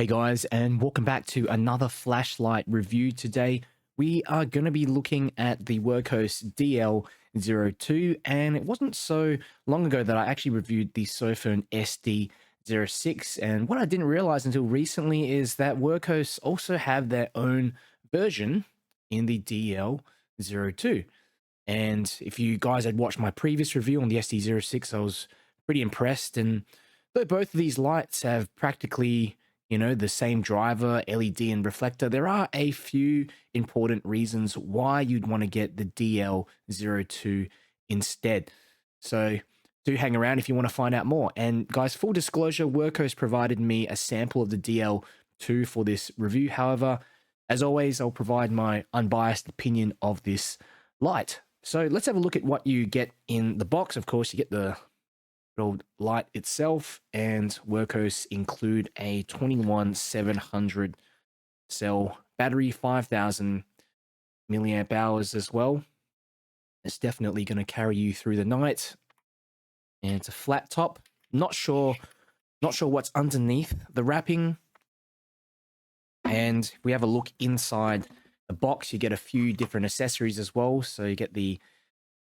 Hey guys, and welcome back to another flashlight review. Today we are going to be looking at the Workhorse DL02, and it wasn't so long ago that I actually reviewed the Sofone SD06, and what I didn't realize until recently is that Workhorse also have their own version in the DL02. And if you guys had watched my previous review on the SD06, I was pretty impressed, and though both of these lights have practically the same driver, LED, and reflector, there are a few important reasons why you'd want to get the DL02 instead. So do hang around if you want to find out more. And guys, full disclosure, Workhorse provided me a sample of the DL2 for this review. However, as always, I'll provide my unbiased opinion of this light. So let's have a look at what you get in the box. Of course, you get the old light itself, and Workhorse include a 21700 cell battery, 5000 milliamp hours as well. It's definitely going to carry you through the night, and it's a flat top. Not sure what's underneath the wrapping. And if we have a look inside the box, you get a few different accessories as well. So you get the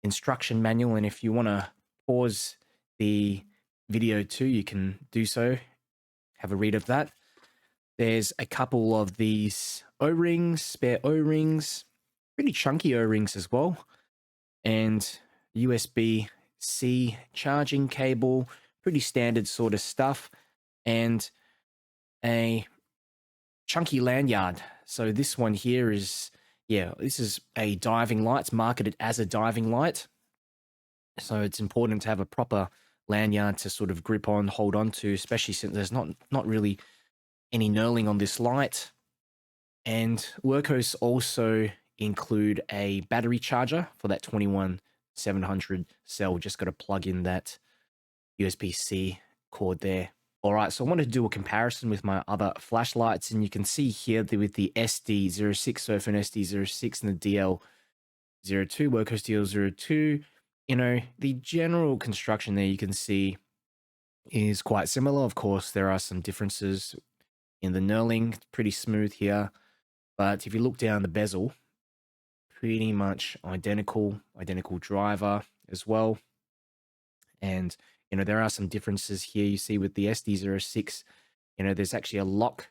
instruction manual, and if you want to pause the video too, you can do so. Have a read of that. There's a couple of these O-rings, spare O-rings, pretty chunky O-rings as well, and USB-C charging cable, pretty standard sort of stuff, and a chunky lanyard. So this one here is, this is a diving light. It's marketed as a diving light, so it's important to have a proper lanyard to sort of grip on, hold on to, especially since there's not really any knurling on this light. And Workhorse also include a battery charger for that 21700 cell. Just got to plug in that USB-C cord there. All right, so I wanted to do a comparison with my other flashlights, and you can see here that with the SD06, Sofone SD06 and the DL02, Workhorse DL02, the general construction there you can see is quite similar. Of course, there are some differences in the knurling. It's pretty smooth here. But if you look down the bezel, pretty much identical driver as well. And, there are some differences here. You see with the SD06, there's actually a lock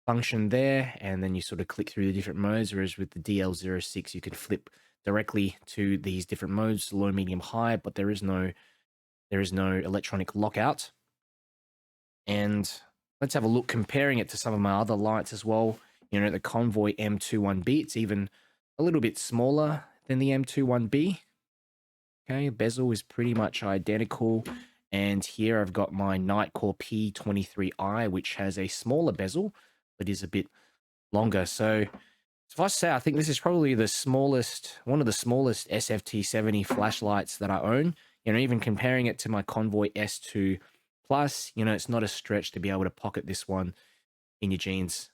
function there, and then you sort of click through the different modes, whereas with the DL06, you can flip directly to these different modes, low, medium, high, but there is no electronic lockout. And let's have a look comparing it to some of my other lights as well. The Convoy M21B, it's even a little bit smaller than the M21B. Okay, bezel is pretty much identical. And here I've got my Nitecore P23i, which has a smaller bezel, but is a bit longer. So suffice to say, I think this is probably one of the smallest SFT70 flashlights that I own. Even comparing it to my Convoy S2 Plus, it's not a stretch to be able to pocket this one in your jeans.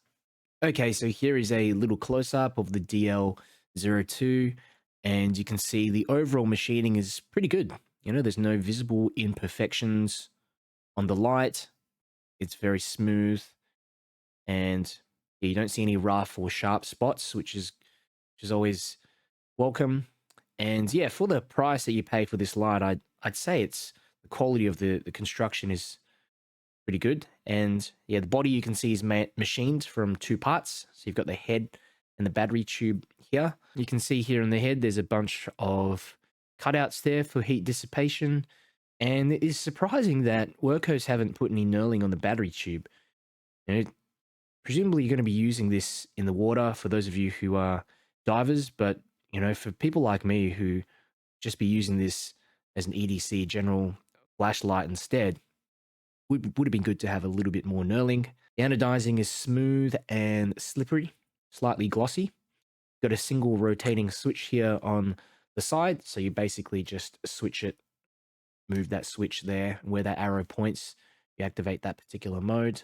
Okay, so here is a little close-up of the DL02, and you can see the overall machining is pretty good. There's no visible imperfections on the light. It's very smooth, and you don't see any rough or sharp spots, which is always welcome. And yeah, for the price that you pay for this light, I'd say it's the quality of the construction is pretty good. And yeah, the body you can see is machined from two parts. So you've got the head and the battery tube here. You can see here in the head, there's a bunch of cutouts there for heat dissipation. And it is surprising that Workhorse haven't put any knurling on the battery tube. Presumably you're going to be using this in the water for those of you who are divers, but for people like me who just be using this as an EDC general flashlight instead, would have been good to have a little bit more knurling. The anodizing is smooth and slippery, slightly glossy. Got a single rotating switch here on the side, so you basically just switch it, move that switch there, where that arrow points, you activate that particular mode.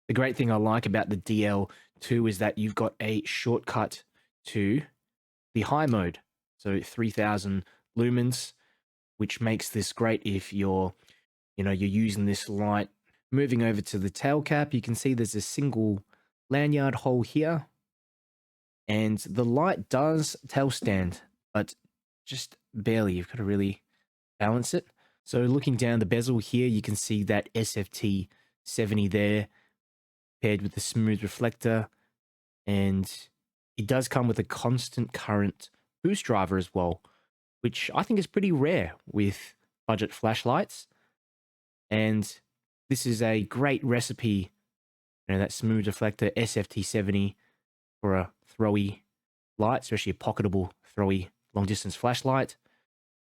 The great thing I like about the DL2 is that you've got a shortcut to the high mode, so 3000 lumens, which makes this great if you're using this light Moving over to the tail cap, you can see there's a single lanyard hole here, and the light does tail stand, but just barely. You've got to really balance it. So looking down the bezel here, you can see that SFT 70 there, paired with the smooth reflector, and it does come with a constant current boost driver as well, which I think is pretty rare with budget flashlights. And this is a great recipe, that smooth reflector SFT70 for a throwy light, especially a pocketable throwy long distance flashlight.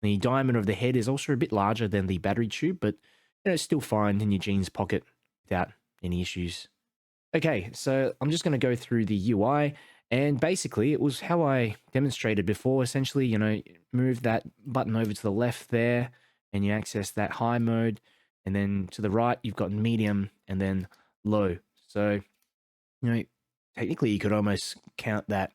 The diameter of the head is also a bit larger than the battery tube, but it's still fine in your jeans pocket without any issues. Okay, so I'm just going to go through the UI, and basically it was how I demonstrated before. Essentially, move that button over to the left there, and you access that high mode, and then to the right you've got medium and then low. So, technically you could almost count that,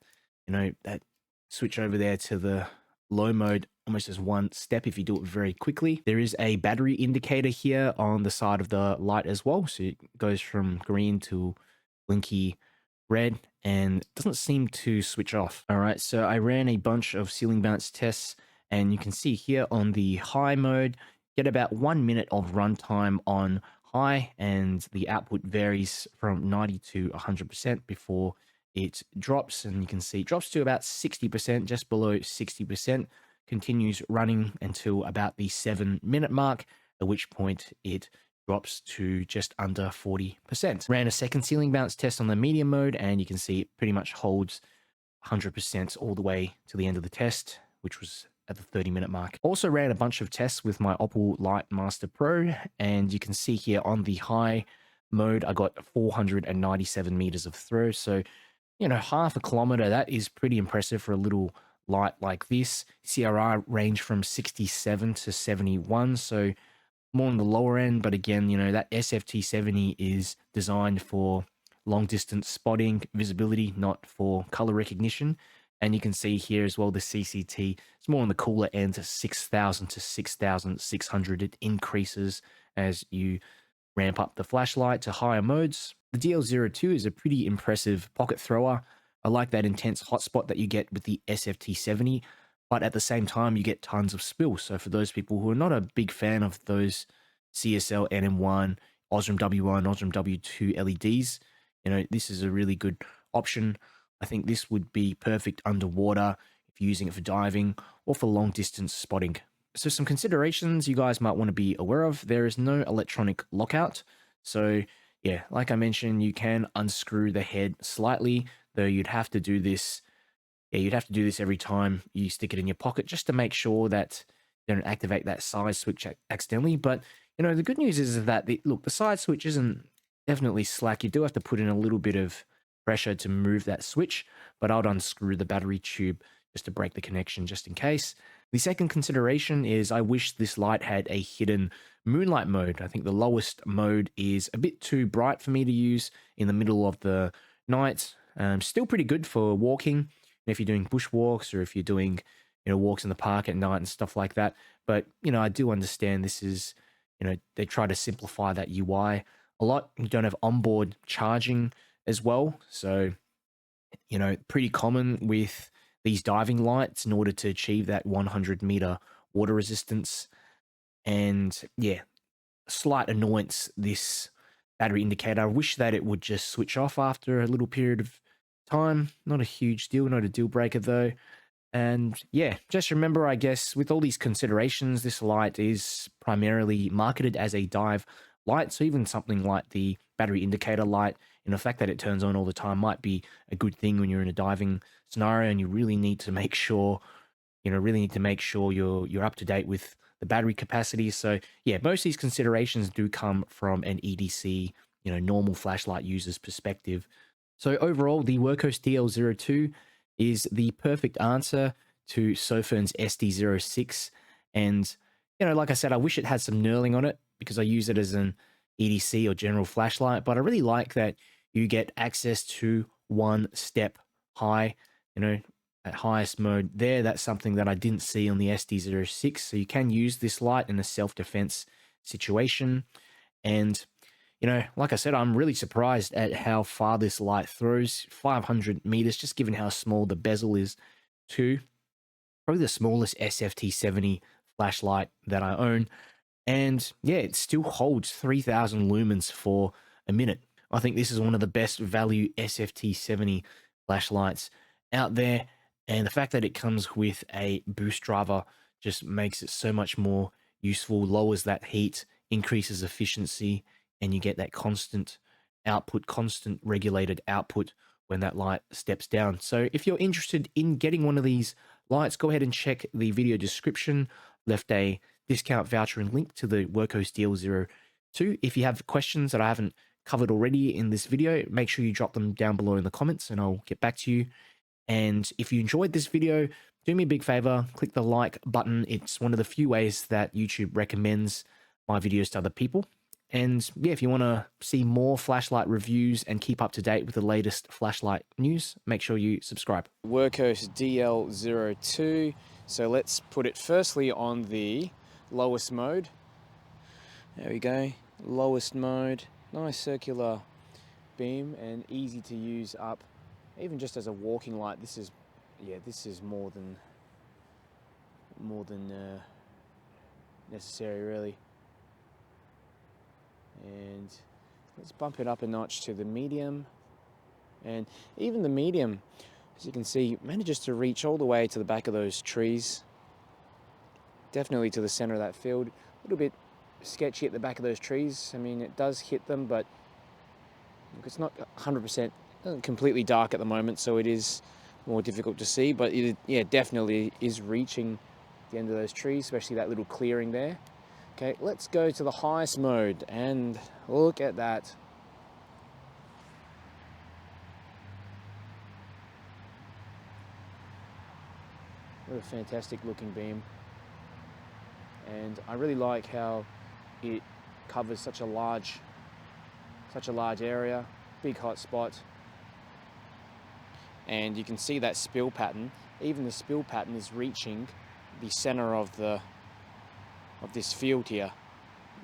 that switch over there to the low mode almost as one step if you do it very quickly. There is a battery indicator here on the side of the light as well. So it goes from green to blinky red and doesn't seem to switch off. All right, so I ran a bunch of ceiling bounce tests, and you can see here on the high mode, get about 1 minute of runtime on high, and the output varies from 90 to 100% before it drops. And you can see it drops to about 60%, just below 60%, continues running until about the 7-minute mark, at which point it drops to just under 40%. Ran a second ceiling bounce test on the medium mode, and you can see it pretty much holds 100% all the way to the end of the test, which was at the 30-minute mark. Also ran a bunch of tests with my Opal Light Master Pro, and you can see here on the high mode, I got 497 meters of throw. So, half a kilometer, that is pretty impressive for a little light like this. CRR range from 67 to 71, so more on the lower end, but again, that SFT70 is designed for long distance spotting visibility, not for color recognition. And you can see here as well, the CCT is more on the cooler end, 6,000 to 6,600. It increases as you ramp up the flashlight to higher modes. The DL02 is a pretty impressive pocket thrower. I like that intense hotspot that you get with the SFT70, but at the same time, you get tons of spill. So for those people who are not a big fan of those CSL NM1, Osram W1, Osram W2 LEDs, this is a really good option. I think this would be perfect underwater if you're using it for diving or for long distance spotting. So some considerations you guys might want to be aware of. There is no electronic lockout. So yeah, like I mentioned, you can unscrew the head slightly, though you'd have to do this. Yeah, you'd have to do this every time you stick it in your pocket just to make sure that you don't activate that side switch accidentally. But, the good news is that, the side switch isn't definitely slack. You do have to put in a little bit of pressure to move that switch, but I'd unscrew the battery tube just to break the connection just in case. The second consideration is I wish this light had a hidden moonlight mode. I think the lowest mode is a bit too bright for me to use in the middle of the night. Still pretty good for walking, if you're doing bushwalks or if you're doing, walks in the park at night and stuff like that. But, I do understand this is, they try to simplify that UI a lot. You don't have onboard charging as well. So, pretty common with these diving lights in order to achieve that 100-meter water resistance. And yeah, slight annoyance, this battery indicator. I wish that it would just switch off after a little period of time. Not a huge deal, not a deal breaker though. And yeah, just remember, I guess, with all these considerations, this light is primarily marketed as a dive light. So even something like the battery indicator light, and the fact that it turns on all the time might be a good thing when you're in a diving scenario and you really need to make sure, you're up to date with the battery capacity. So yeah, most of these considerations do come from an EDC, normal flashlight user's perspective. So overall, the Workhorse DL02 is the perfect answer to Sofern's SD06. And, like I said, I wish it had some knurling on it because I use it as an EDC or general flashlight, but I really like that you get access to one step high, at highest mode there. That's something that I didn't see on the SD06. So you can use this light in a self-defense situation. And You know, like I said, I'm really surprised at how far this light throws, 500 meters, just given how small the bezel is too. Probably the smallest SFT70 flashlight that I own. And yeah, it still holds 3000 lumens for a minute. I think this is one of the best value SFT70 flashlights out there. And the fact that it comes with a boost driver just makes it so much more useful, lowers that heat, increases efficiency, and you get that constant output, constant regulated output when that light steps down. So if you're interested in getting one of these lights, go ahead and check the video description. Left a discount voucher and link to the Workhos Deal 02. If you have questions that I haven't covered already in this video, make sure you drop them down below in the comments and I'll get back to you. And if you enjoyed this video, do me a big favor, click the like button. It's one of the few ways that YouTube recommends my videos to other people. And yeah, if you want to see more flashlight reviews and keep up to date with the latest flashlight news, make sure you subscribe. Workhos DL02. So let's put it firstly on the lowest mode. There we go, lowest mode. Nice circular beam and easy to use up. Even just as a walking light, this is more than necessary really. And let's bump it up a notch to the medium. And even the medium, as you can see, manages to reach all the way to the back of those trees. Definitely to the center of that field. A little bit sketchy at the back of those trees. I mean, it does hit them, but it's not 100% completely dark at the moment, so it is more difficult to see. But it, yeah, definitely is reaching the end of those trees, especially that little clearing there. Okay, let's go to the highest mode and look at that. What a fantastic looking beam. And I really like how it covers such a large area, big hot spot. And you can see that spill pattern. Even the spill pattern is reaching the center of this field here,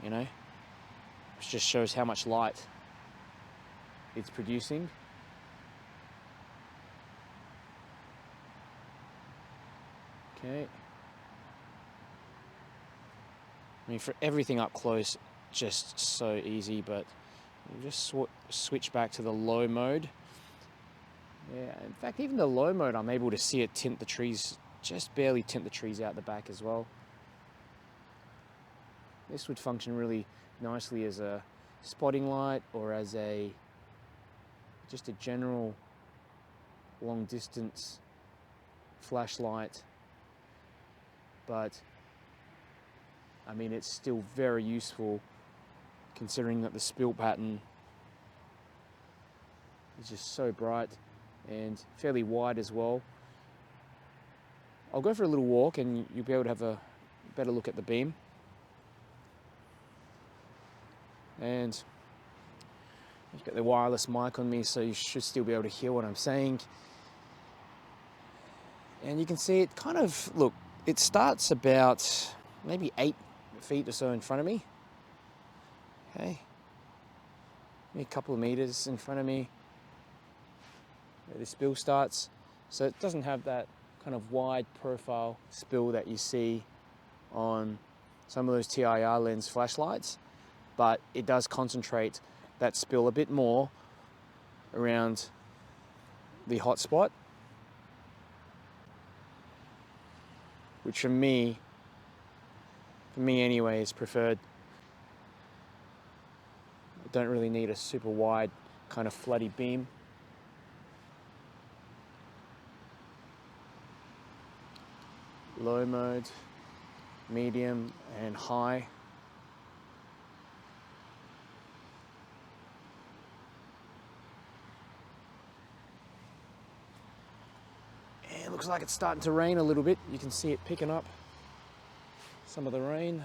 you know, which just shows how much light it's producing. Okay. I mean, for everything up close, just so easy, but we'll just switch back to the low mode. Yeah, in fact, even the low mode, I'm able to see it tint the trees, just barely tint the trees out the back as well. This would function really nicely as a spotting light or as just a general long distance flashlight. But I mean, it's still very useful considering that the spill pattern is just so bright and fairly wide as well. I'll go for a little walk and you'll be able to have a better look at the beam. And I've got the wireless mic on me, so you should still be able to hear what I'm saying. And you can see it kind of, look, it starts about maybe 8 feet or so in front of me. Okay. Maybe a couple of meters in front of me where the spill starts. So it doesn't have that kind of wide profile spill that you see on some of those TIR lens flashlights, but it does concentrate that spill a bit more around the hot spot, which for me anyway is preferred. I don't really need a super wide kind of floody beam. Low mode, medium and high. And it looks like it's starting to rain a little bit. You can see it picking up some of the rain.